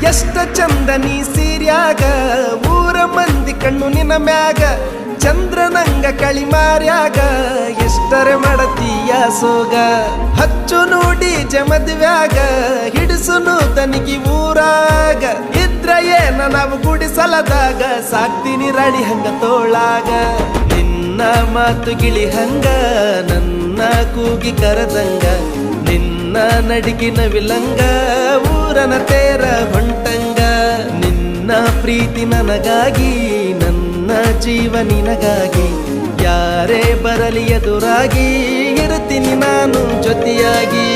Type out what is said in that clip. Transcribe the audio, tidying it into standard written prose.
ಎಷ್ಟ ಚಂದ ನೀ ಸೀರ್ಯಾಗ ಊರ ಮಂದಿ ಕಣ್ಣು ನಿನ್ನ ಮ್ಯಾಗ ಚಂದ್ರನಂಗ ಕಳಿಮಾರ್ಯಾಗ ಎಷ್ಟರೆ ಮಾಡತೀಯ ಸೋಗ ಹಚ್ಚು ನೋಡಿ ಜಮದ್ವ್ಯಾಗ ಹಿಡಿಸುನು ತನಿಗಿ ಊರಾಗ ಇದ್ರ ಏನ ನಾವು ಗುಡಿಸಲದಾಗ ಸಾಕ್ತೀನಿ ರಾಡಿ ಹಂಗ ತೋಳಾಗ ನಿನ್ನ ಮಾತು ಗಿಳಿ ಹಂಗ ನನ್ನ ಕೂಗಿ ಕರದಂಗ ನಿನ್ನ ನಡಿಗಿನ ವಿಲಂಗ ಊರನ ತೇರ ಹೊಂಟಂಗ ನಿನ್ನ ಪ್ರೀತಿ ನನಗಾಗಿ ನನ್ನ ಜೀವ ನಿನಗಾಗಿ ಯಾರೇ ಬರಲಿ ಎದುರಾಗಿ ಇರುತ್ತೀನಿ ನಾನು ಜೊತೆಯಾಗಿ